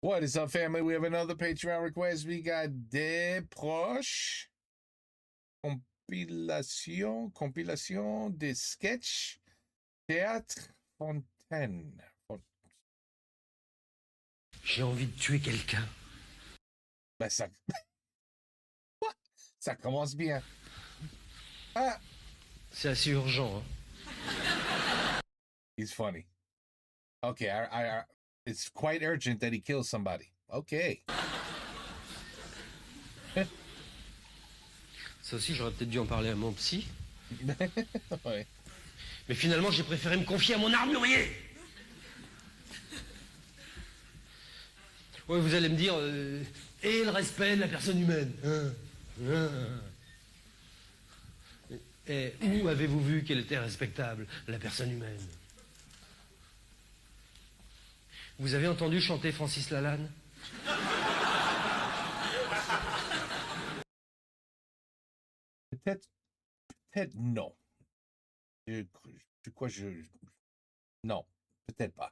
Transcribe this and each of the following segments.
What is up, family? We have another Patreon request. We got Des Proches. Compilation des sketchs Théâtre Fontaine. J'ai envie de tuer quelqu'un. Ben ça... What? Ça commence bien. Ah! C'est assez urgent, hein? He's funny. Okay, it's quite urgent that he kills somebody. Okay. Ça aussi, j'aurais peut-être dû en parler à mon psy. Ouais. Mais finalement, j'ai préféré me confier à mon armurier. Ouais, vous allez me dire, et le respect de la personne humaine. Et où avez-vous vu qu'elle était respectable, la personne humaine? Vous avez entendu chanter Francis Lalanne? Peut-être non. Non, peut-être pas.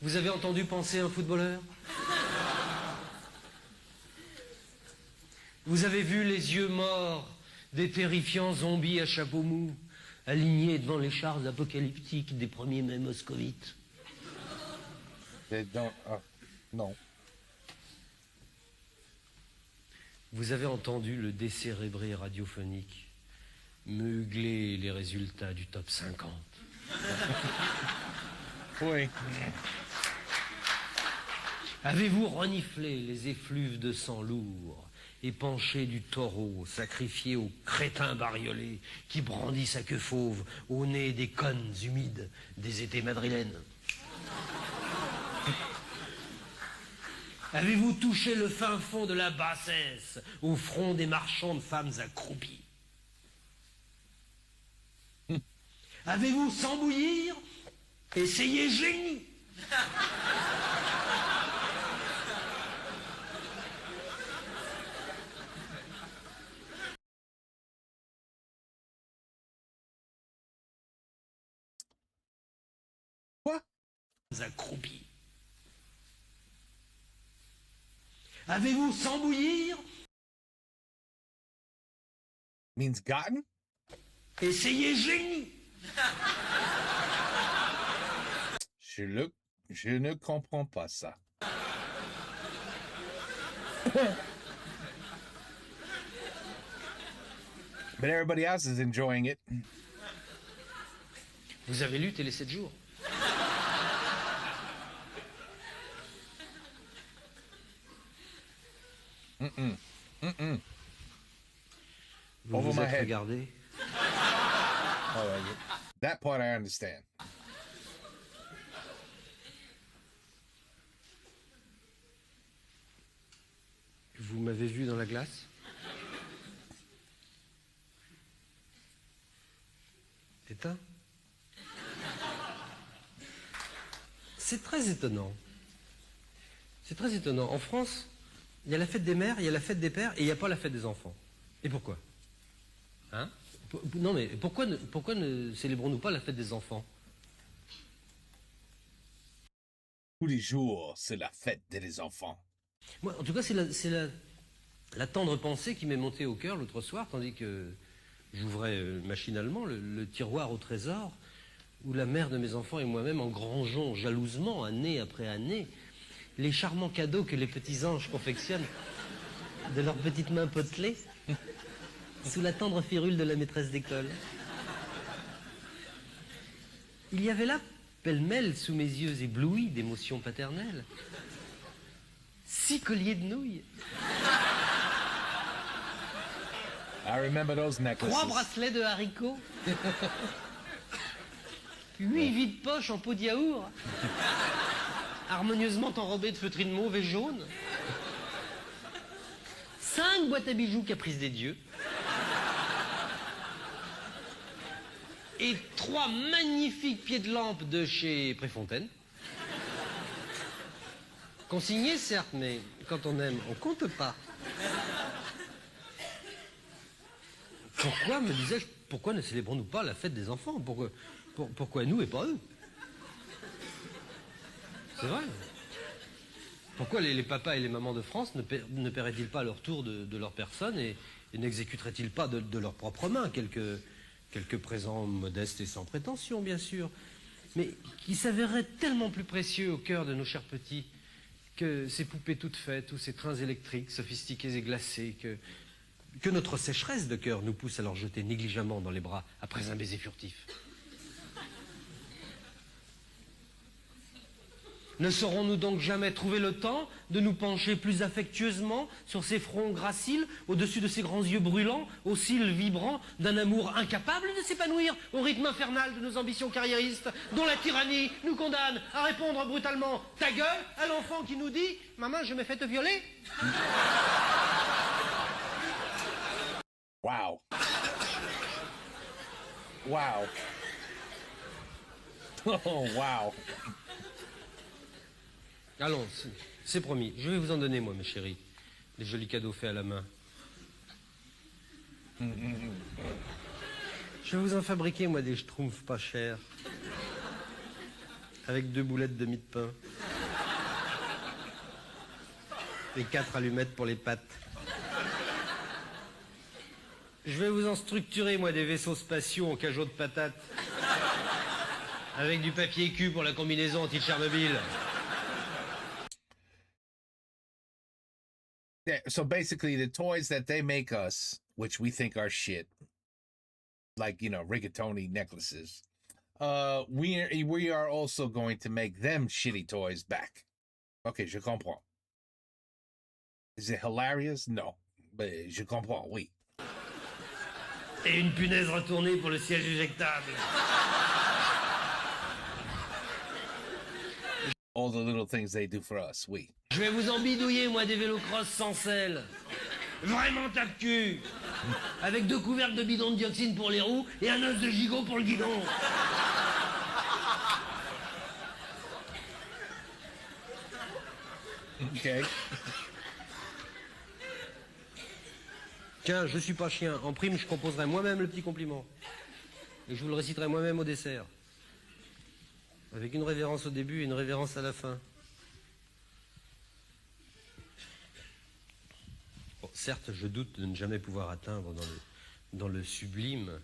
Vous avez entendu penser un footballeur? Vous avez vu les yeux morts des terrifiants zombies à chapeau mou, alignés devant les chars apocalyptiques des premiers mai moscovites? Non. Vous avez entendu le décérébré radiophonique meugler les résultats du top 50? Oui. Avez-vous reniflé les effluves de sang lourd, épanchés du taureau, sacrifié aux crétins bariolés qui brandissent sa queue fauve au nez des connes humides des étés madrilènes? Avez-vous touché le fin fond de la bassesse au front des marchands de femmes accroupies? Avez-vous, sans bouillir, essayé génie? Quoi? Accroupies. Avez-vous, sans bouillir, Means gotten? essayé génie? Je ne comprends pas ça. But everybody else is enjoying it. Vous avez lu Télé 7 jours? Vous Over vous my êtes head. regardé? That part I understand. Vous m'avez vu dans la glace? Éteint? C'est très étonnant. C'est très étonnant. En France, il y a la fête des mères, il y a la fête des pères et il n'y a pas la fête des enfants. Et pourquoi? Hein? Non mais pourquoi ne célébrons-nous pas la fête des enfants? Tous les jours, c'est la fête des enfants. Moi, en tout cas, c'est la tendre pensée qui m'est montée au cœur l'autre soir, tandis que j'ouvrais machinalement le tiroir au trésor, où la mère de mes enfants et moi-même engrangeons jalousement, année après année, les charmants cadeaux que les petits anges confectionnent de leurs petites mains potelées, sous la tendre férule de la maîtresse d'école. Il y avait là, pêle-mêle, sous mes yeux éblouis d'émotions paternelles, 6 colliers de nouilles, I remember those necklaces. 3 bracelets de haricots, 8 vides-poches en peau de yaourt, harmonieusement enrobées de feutrines mauve et jaune, 5 boîtes à bijoux Caprice des dieux, et 3 magnifiques pieds de lampe de chez Préfontaine. Consignés, certes, mais quand on aime, on compte pas. Pourquoi, me disais-je, pourquoi ne célébrons-nous pas la fête des enfants? Pourquoi nous et pas eux? C'est vrai. Pourquoi les papas et les mamans de France ne paieraient-ils pas à leur tour de leur personne et n'exécuteraient-ils pas de leurs propres mains quelques présents modestes et sans prétention, bien sûr, mais qui s'avéreraient tellement plus précieux au cœur de nos chers petits que ces poupées toutes faites ou ces trains électriques sophistiqués et glacés que notre sécheresse de cœur nous pousse à leur jeter négligemment dans les bras après un baiser furtif. Ne saurons-nous donc jamais trouver le temps de nous pencher plus affectueusement sur ces fronts graciles, au-dessus de ces grands yeux brûlants, aux cils vibrants d'un amour incapable de s'épanouir au rythme infernal de nos ambitions carriéristes, dont la tyrannie nous condamne à répondre brutalement « ta gueule » à l'enfant qui nous dit « maman, je me fais te violer ». Wow. Wow. Oh, wow. Allons, c'est promis. Je vais vous en donner, moi, mes chéris. Des jolis cadeaux faits à la main. Je vais vous en fabriquer, moi, des schtroumpfs pas chers. Avec 2 boulettes de mie de pain. Et 4 allumettes pour les pattes. Je vais vous en structurer, moi, des vaisseaux spatiaux en cajots de patates. Avec du papier cul pour la combinaison anti-Tchernobyl. Yeah, so basically, the toys that they make us, which we think are shit, like rigatoni necklaces, we are also going to make them shitty toys back. Okay, je comprends. Is it hilarious? No, but je comprends. Oui. Et une punaise retournée pour le siège éjectable. All the little things they do for us. Oui. Je vais vous en bidouiller, moi, des vélos cross sans selle. Vraiment tape-cul. Avec 2 couvercles de bidon de dioxine pour les roues et un os de gigot pour le guidon. Okay. Tiens, je suis pas chien. En prime, je composerai moi-même le petit compliment. Et je vous le réciterai moi-même au dessert. Avec une révérence au début et une révérence à la fin. Bon, certes, je doute de ne jamais pouvoir atteindre dans le sublime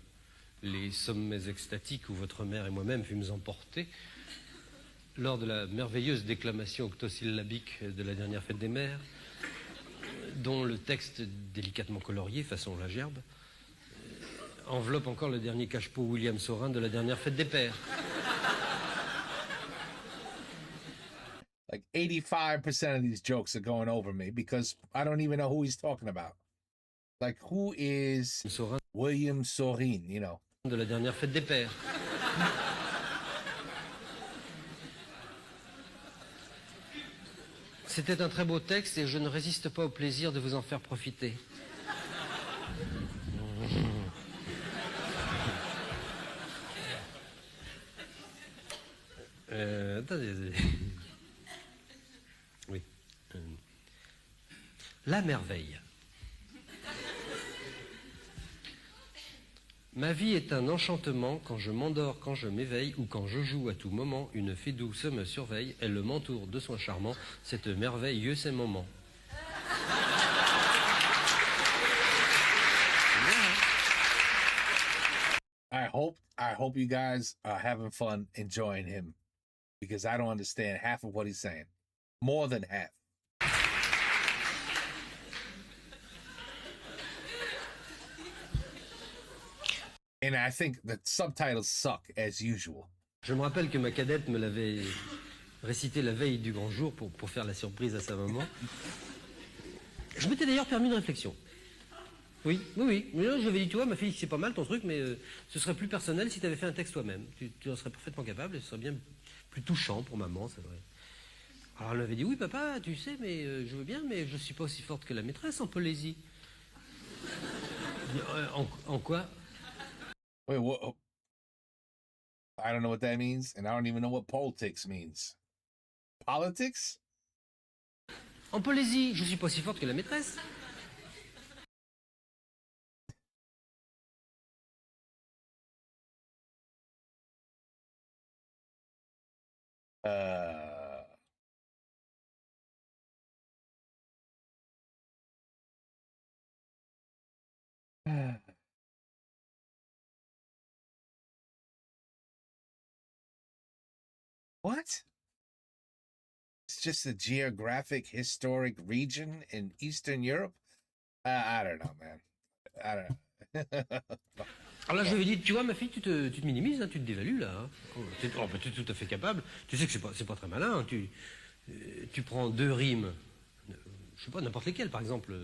les sommets extatiques où votre mère et moi-même fûmes emportés lors de la merveilleuse déclamation octosyllabique de la dernière fête des mères, dont le texte délicatement colorié, façon la gerbe, enveloppe encore le dernier cache-pot William Saurin de la dernière fête des pères. Like 85% of these jokes are going over me because I don't even know who he's talking about. Like, who is Saurin William Sorin, de la dernière fête des pères. C'était un très beau texte et je ne résiste pas au plaisir de vous en faire profiter. Attendez. Oui. La merveille. Ma vie est un enchantement quand je m'endors, quand je m'éveille ou quand je joue à tout moment. Une fée douce me surveille, elle m'entoure de soins charmants. Cette merveilleuse ces moments. I hope you guys are having fun enjoying him because I don't understand half of what he's saying. More than half. And I think the subtitles suck as usual. Je me rappelle que ma cadette me l'avait récité la veille du grand jour pour faire la surprise à sa maman. Je m'étais d'ailleurs permis une réflexion. Oui. Mais là, je lui avais dit, tu vois, ma fille, c'est pas mal ton truc, mais ce serait plus personnel si tu avais fait un texte toi-même. Tu en serais parfaitement capable et ce serait bien plus touchant pour maman, c'est vrai. Alors elle m'avait dit, oui papa, tu sais, mais je veux bien, mais je suis pas aussi forte que la maîtresse en poésie. En quoi? Wait, what? I don't know what that means, and I don't even know what politics means. Politics? En poésie, je suis pas aussi forte que la maîtresse. What? It's just a geographic, historic region in Eastern Europe? I don't know, man. I don't know. Alors là, je lui ai dit, tu vois, ma fille, tu te minimises, hein, tu te dévalues, là. Hein. Tu es tout à fait capable. Tu sais que c'est pas très malin. Hein. Tu prends deux rimes, je sais pas, n'importe lesquelles, par exemple,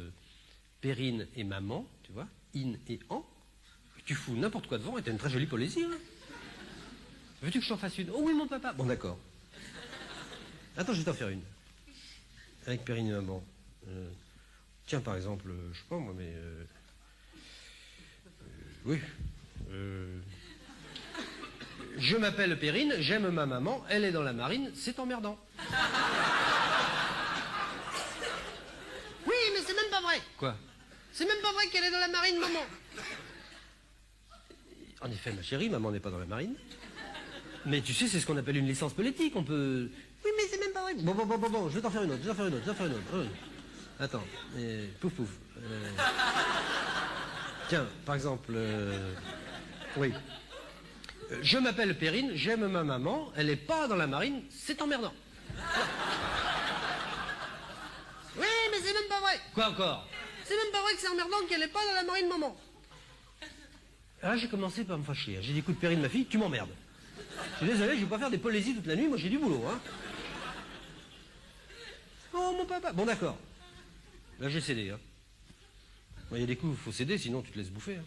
Perrine et maman, tu vois, in et en. Tu fous n'importe quoi devant et t'as une très jolie poésie. Hein. Veux-tu que je t'en fasse une? Oh oui, mon papa. Bon, d'accord. Attends, je vais t'en faire une. Avec Perrine et maman. Tiens, par exemple, je sais pas moi, mais... oui. Je m'appelle Perrine, j'aime ma maman, elle est dans la marine, c'est emmerdant. Oui, mais c'est même pas vrai. Quoi? C'est même pas vrai qu'elle est dans la marine, maman. En effet, ma chérie, maman n'est pas dans la marine. Mais tu sais, c'est ce qu'on appelle une licence politique, on peut... Oui, mais c'est même pas vrai. Bon, je vais t'en faire une autre, Oui. Attends, pouf. Tiens, par exemple, oui. Je m'appelle Perrine, j'aime ma maman, elle est pas dans la marine, c'est emmerdant. Oui, mais c'est même pas vrai. Quoi encore? C'est même pas vrai que c'est emmerdant qu'elle est pas dans la marine, maman. Là, j'ai commencé par me fâcher. J'ai dit, écoute, Perrine, ma fille, tu m'emmerdes. Je suis désolé, je vais pas faire des polésies toute la nuit, moi j'ai du boulot, hein. Oh, mon papa. Bon, d'accord. Là, j'ai cédé, hein. Il y a des coups, il faut céder, sinon tu te laisses bouffer. Hein.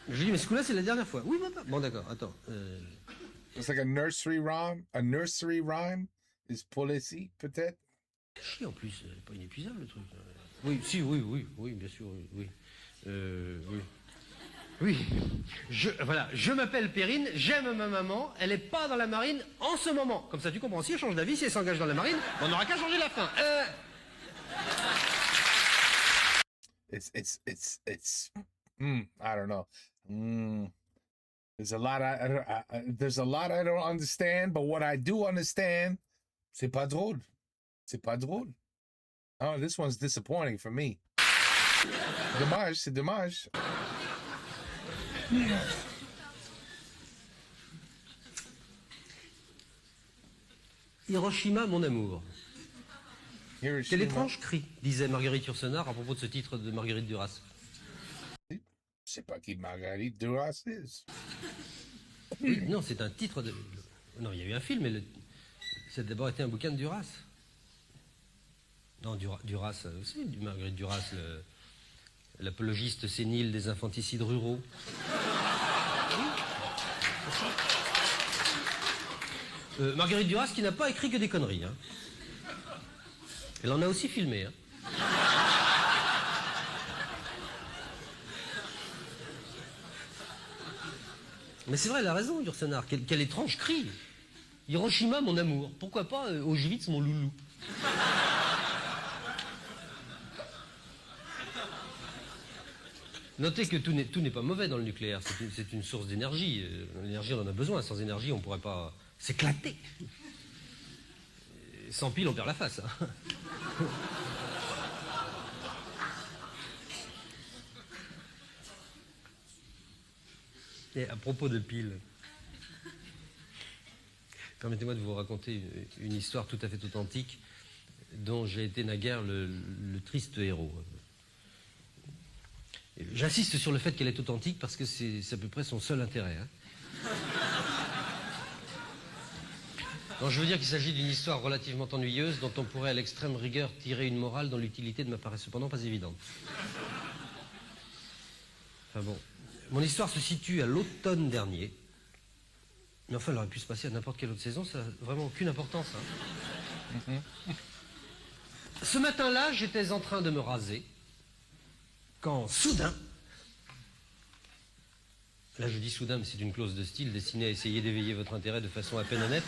Je lui dis, mais ce coup-là, c'est la dernière fois. Oui, papa. Bon, d'accord, attends. It's like a nursery rhyme. A nursery rhyme is policy, peut-être? Chier, en plus, c'est pas inépuisable, le truc. Oui, si, oui, bien sûr, oui. Oui. Oui. Voilà, je m'appelle Perrine, j'aime ma maman, elle est pas dans la marine en ce moment. Comme ça, tu comprends. Si elle change d'avis, si elle s'engage dans la marine, on n'aura qu'à changer la fin. It's I don't know. There's a lot there's a lot I don't understand, but what I do understand, c'est pas drôle. C'est pas drôle. Oh, this one's disappointing for me. Dommage, c'est dommage. Hiroshima, mon amour. Hiroshima. Quel étrange cri, disait Marguerite Yourcenar à propos de ce titre de Marguerite Duras. Je sais pas qui Marguerite Duras est. Oui, non, c'est un titre de... Non, il y a eu un film, mais ça a d'abord été un bouquin de Duras. Non, Duras aussi, Marguerite Duras, l'apologiste sénile des infanticides ruraux. Marguerite Duras qui n'a pas écrit que des conneries. Hein. Elle en a aussi filmé. Hein. Mais c'est vrai, elle a raison, Yourcenar. Quel étrange cri. Hiroshima, mon amour. Pourquoi pas Auschwitz, mon loulou. Notez que tout n'est pas mauvais dans le nucléaire. C'est une source d'énergie. L'énergie, on en a besoin. Sans énergie, on ne pourrait pas s'éclater. Sans pile, on perd la face. Hein. Et à propos de piles, permettez-moi de vous raconter une histoire tout à fait authentique dont j'ai été naguère le triste héros. J'insiste sur le fait qu'elle est authentique parce que c'est à peu près son seul intérêt. Hein. Non, je veux dire qu'il s'agit d'une histoire relativement ennuyeuse dont on pourrait à l'extrême rigueur tirer une morale dont l'utilité ne m'apparaît cependant pas évidente. Enfin bon, mon histoire se situe à l'automne dernier. Mais enfin, elle aurait pu se passer à n'importe quelle autre saison, ça n'a vraiment aucune importance. Hein. Ce matin-là, j'étais en train de me raser quand soudain, là je dis soudain, mais c'est une clause de style destinée à essayer d'éveiller votre intérêt de façon à peine honnête,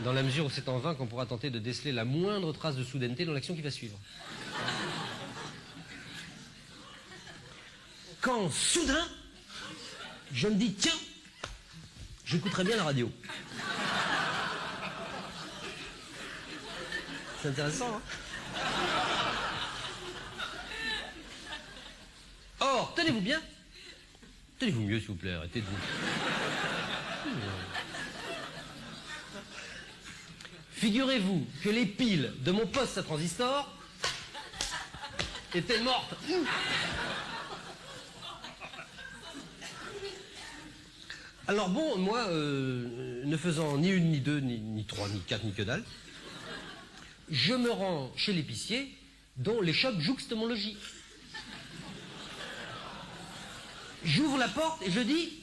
dans la mesure où c'est en vain qu'on pourra tenter de déceler la moindre trace de soudaineté dans l'action qui va suivre. Quand soudain, je me dis, tiens, j'écouterais bien la radio. C'est intéressant, hein? Or, tenez-vous bien. Tenez-vous mieux, s'il vous plaît, arrêtez de vous... Figurez-vous que les piles de mon poste à transistor étaient mortes. Alors bon, moi, ne faisant ni une, ni deux, ni trois, ni quatre, ni que dalle, je me rends chez l'épicier dont les chocs jouxtent mon logis. J'ouvre la porte et je dis...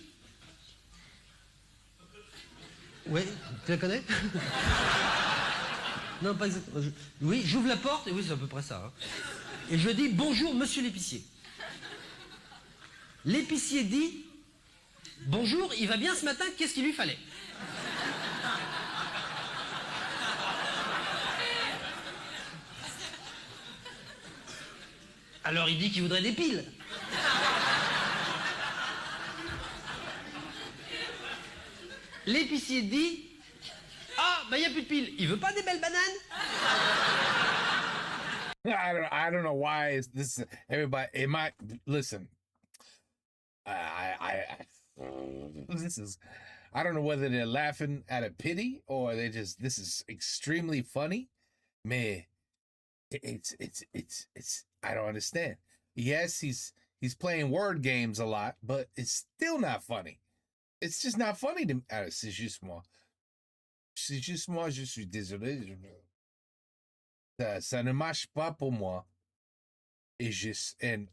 Ouais, tu la connais? Non, pas exactement. Oui, j'ouvre la porte, et oui, c'est à peu près ça. Hein. Et je dis, bonjour, monsieur l'épicier. L'épicier dit, bonjour, il va bien ce matin, qu'est-ce qu'il lui fallait? Alors il dit qu'il voudrait des piles. L'épicier dit, ah, ben il n'y a plus de piles. Il veut pas des belles bananes? I don't know why this everybody. It might listen. This is. I don't know whether they're laughing out of pity or they just. This is extremely funny, man. It's. I don't understand. Yes, he's playing word games a lot, but it's still not funny. It's just not funny to me. C'est juste moi. C'est juste moi. Je suis désolé. Ça ne marche pas pour moi. It's just, and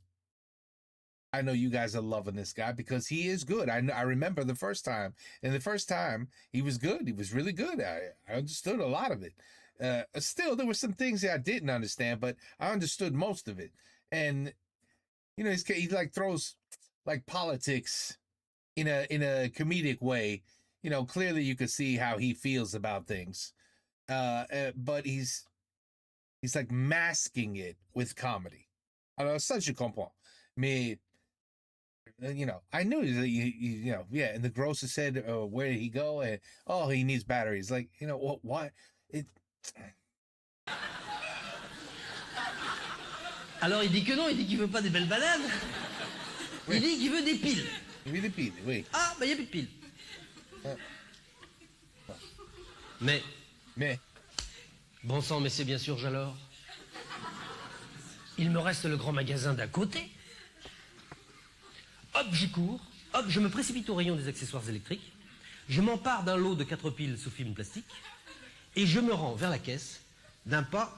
I know you guys are loving this guy because he is good. I remember the first time, and the first time he was good. He was really good. I understood a lot of it. Still, there were some things that I didn't understand, but I understood most of it. And you know, he like throws like politics in a comedic way. You know, clearly you could see how he feels about things. But he's like masking it with comedy. Alors ça je comprends. Mais you know, I knew that you know, yeah. And the grocer said, "Where did he go?" And oh, he needs batteries. Like, you know, what? It. Alors il dit que non, il dit qu'il veut pas des belles bananes. Oui. Il dit qu'il veut des piles. Il veut des piles, oui. Ah, ben il n'y a plus de piles. Mais. Bon sang, mais c'est bien sûr Jalor. Il me reste le grand magasin d'à côté. Hop, j'y cours. Hop, je me précipite au rayon des accessoires électriques. Je m'empare d'un lot de 4 piles sous film plastique. Et je me rends vers la caisse d'un pas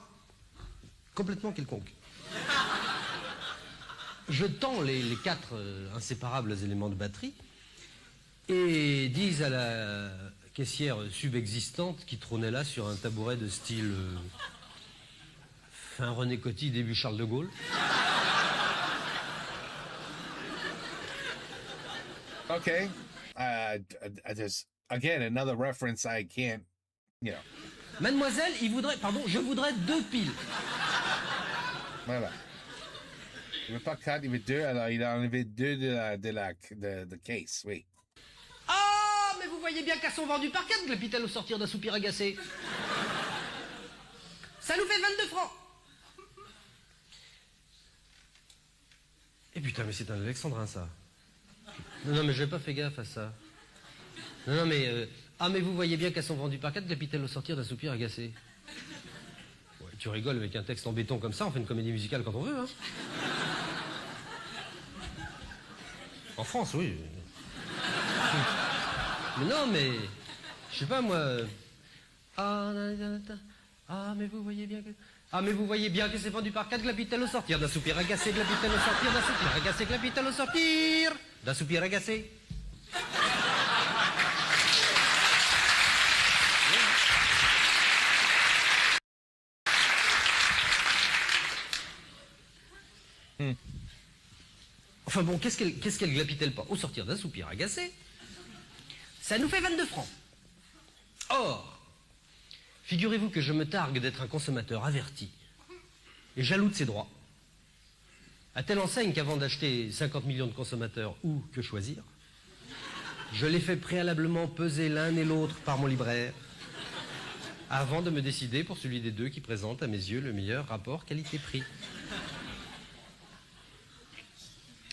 complètement quelconque. Je tends les 4 inséparables éléments de batterie et dis à la caissière subexistante qui trônait là sur un tabouret de style fin René Coty, début Charles de Gaulle. Okay. I just, again, another reference I can't, you know. Mademoiselle, je voudrais 2 piles. Voilà. Il veut pas 4, il veut 2, alors il a enlevé 2 de case, oui. Ah, mais vous voyez bien qu'elles sont vendues par 4, glapit-elle au sortir d'un soupir agacé. Ça nous fait 22 francs. Eh putain, mais c'est un alexandrin, ça. Non, mais j'ai pas fait gaffe à ça. Non, mais... Ah, mais vous voyez bien qu'elles sont vendues par 4, glapit-elle au sortir d'un soupir agacé. Ouais, tu rigoles avec un texte en béton comme ça, on fait une comédie musicale quand on veut, hein. En France, oui. Mais non, mais... Je sais pas, moi... Ah, mais vous voyez bien que... Ah, mais vous voyez bien que c'est vendu par 4, glapit-elle au sortir d'un soupir agacé, glapit-elle au sortir d'un soupir agacé, glapit-elle au sortir d'un soupir agacé. Enfin bon, qu'est-ce qu'elle glapit-elle pas au sortir d'un soupir agacé? Ça nous fait 22 francs. Or, figurez-vous que je me targue d'être un consommateur averti et jaloux de ses droits. À telle enseigne qu'avant d'acheter 50 millions de consommateurs ou que choisir, je les fais préalablement peser l'un et l'autre par mon libraire avant de me décider pour celui des deux qui présente à mes yeux le meilleur rapport qualité-prix.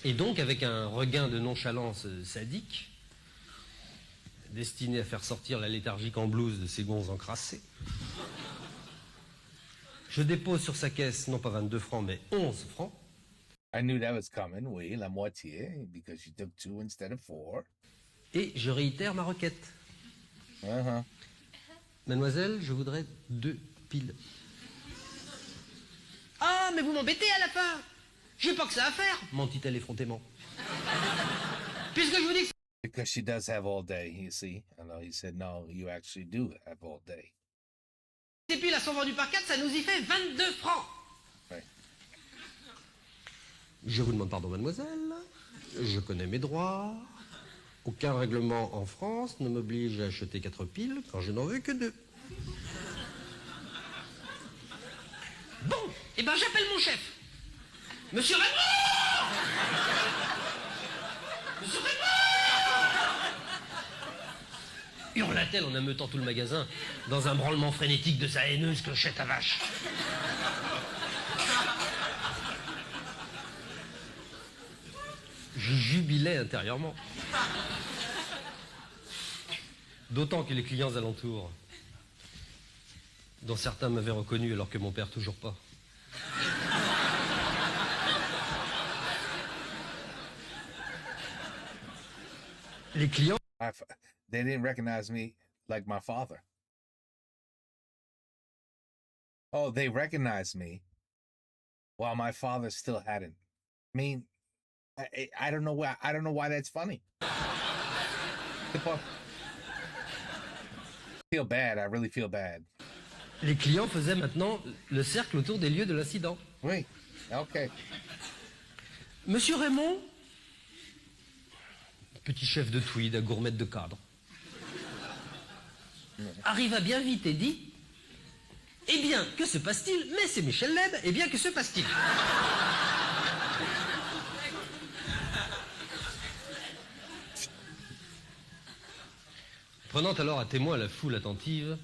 Et donc, avec un regain de nonchalance sadique, destiné à faire sortir la léthargique en blouse de ces gonds encrassés, Je dépose sur sa caisse non pas 22 francs, mais 11 francs. I knew that was coming. Oui, la moitié, because you took 2 instead of 4. Et je réitère ma requête. Uh-huh. Mademoiselle, je voudrais 2 piles. Ah, mais vous m'embêtez à la fin. J'ai pas que ça à faire, mentit-elle effrontément. Puisque je vous dis que Because she does have all day, you see. And he said, no, you actually do have all day. ces piles elles sont vendues par 4, ça nous y fait 22 francs. Ouais. Je vous demande pardon, mademoiselle. Je connais mes droits. Aucun règlement en France ne m'oblige à acheter 4 piles quand je n'en veux que 2. Bon, eh ben j'appelle mon chef. Monsieur Raymond! Monsieur Raymond! Hurla-t-elle en ameutant tout le magasin dans un branlement frénétique de sa haineuse clochette à vache. Je jubilais intérieurement. D'autant que les clients alentours, dont certains m'avaient reconnu alors que mon père toujours pas. Les clients They didn't recognize me like my father. Oh, they recognized me while my father still hadn't. I mean, I don't know why that's funny. Feel bad. I really feel bad. Les clients faisaient maintenant le cercle autour des lieux de l'incident. Oui, okay. Monsieur Raymond, petit chef de tweed à gourmette de cadre, arriva bien vite et dit « Eh bien, que se passe-t-il? Mais c'est Michel Leb, eh bien, que se passe-t-il » Prenant alors à témoin la foule attentive,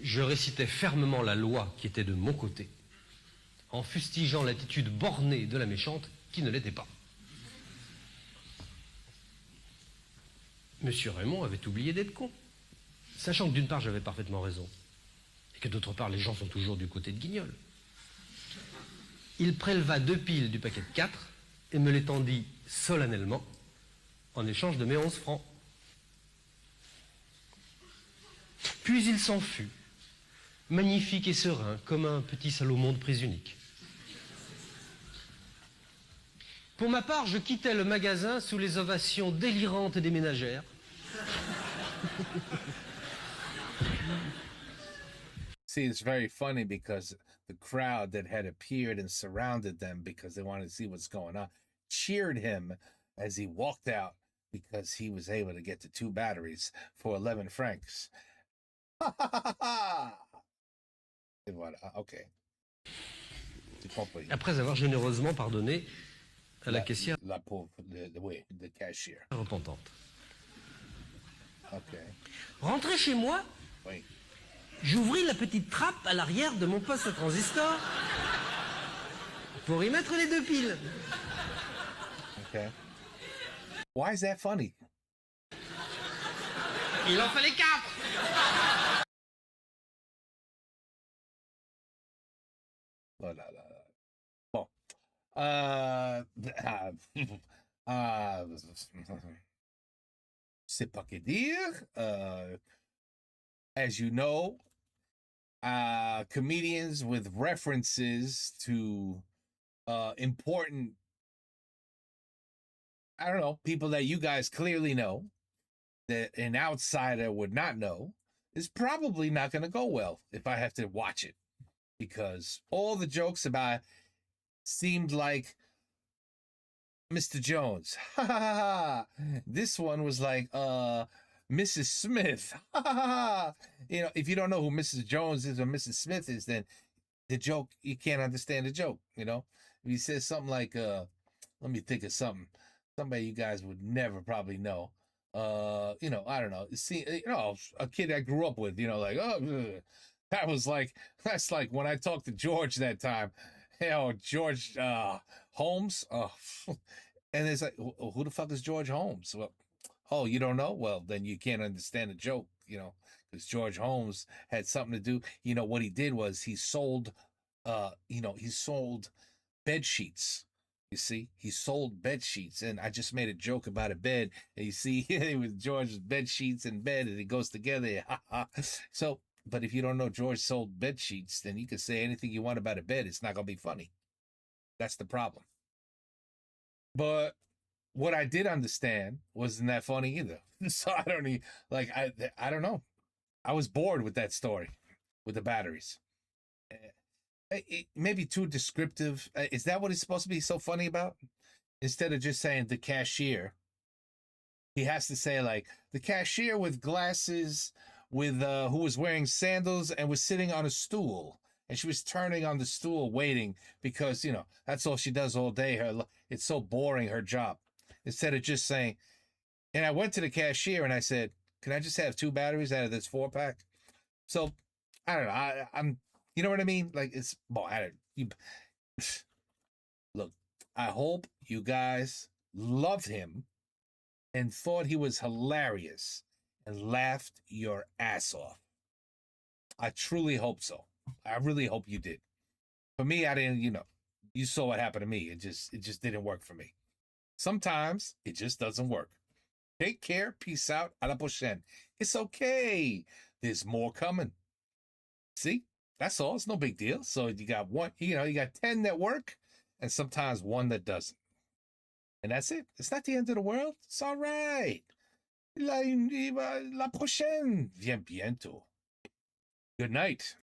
je récitais fermement la loi qui était de mon côté, en fustigeant l'attitude bornée de la méchante qui ne l'était pas. Monsieur Raymond avait oublié d'être con, sachant que d'une part j'avais parfaitement raison, et que d'autre part les gens sont toujours du côté de Guignol. Il préleva 2 piles du paquet de 4 et me les tendit solennellement en échange de mes 11 francs. Puis il s'en fut, magnifique et serein, comme un petit Salomon de prise unique. Pour ma part, je quittais le magasin sous les ovations délirantes des ménagères. See, it's very funny because the crowd that had appeared and surrounded them because they wanted to see what's going on cheered him as he walked out because he was able to get the 2 batteries for 11 francs. Et voilà, ok. J'ai compris. Après avoir généreusement pardonné à la caissière La pauvre, oui, the cashier. repentante. Ok. Rentré chez moi, Oui. j'ouvris la petite trappe à l'arrière de mon poste à transistor pour y mettre les 2 piles. Ok. Why is that funny? Il en fallait 4. Oh là là. Bon. Je sais pas que dire. As you know, comedians with references to important, I don't know, people that you guys clearly know, that an outsider would not know, is probably not going to go well if I have to watch it. Because all the jokes about seemed like Mr. Jones. Ha ha ha ha. This one was like Mrs. Smith. Ha ha ha. You know, if you don't know who Mrs. Jones is or Mrs. Smith is, then the joke, you can't understand the joke, you know? If he says something like let me think of something. Somebody you guys would never probably know. You know, I don't know. See, you know, a kid I grew up with, you know, like, oh, ugh. That's like when I talked to George that time. Hell, George Holmes. Oh, and it's like, who the fuck is George Holmes? Well, oh, you don't know? Well, then you can't understand the joke. because George Holmes had something to do. What he did was he sold, he sold bed sheets. You see, he sold bed sheets, and I just made a joke about a bed. And you see, with George's bed sheets and bed, and it goes together. So, but if you don't know George sold bed sheets, then you can say anything you want about a bed. It's not gonna be funny. That's the problem. But what I did understand wasn't that funny either. So I don't need I don't know. I was bored with that story with the batteries. It may be too descriptive. Is that what it's supposed to be so funny about? Instead of just saying the cashier, he has to say like the cashier with glasses, with who was wearing sandals and was sitting on a stool, and she was turning on the stool waiting because that's all she does all day. It's so boring, her job. Instead of just saying, and I went to the cashier and I said, "Can I just have 2 batteries out of this 4-pack?" So I don't know. I'm. You know what I mean? Like look, I hope you guys loved him and thought he was hilarious and laughed your ass off. I truly hope so. I really hope you did. For me, I didn't, you saw what happened to me. It just didn't work for me. Sometimes it just doesn't work. Take care. Peace out. A la prochaine. It's okay. There's more coming. See? That's all. It's no big deal. So you got one, you got 10 that work and sometimes 1 that doesn't. And that's it. It's not the end of the world. It's all right. La prochaine. Bien bientôt. Good night.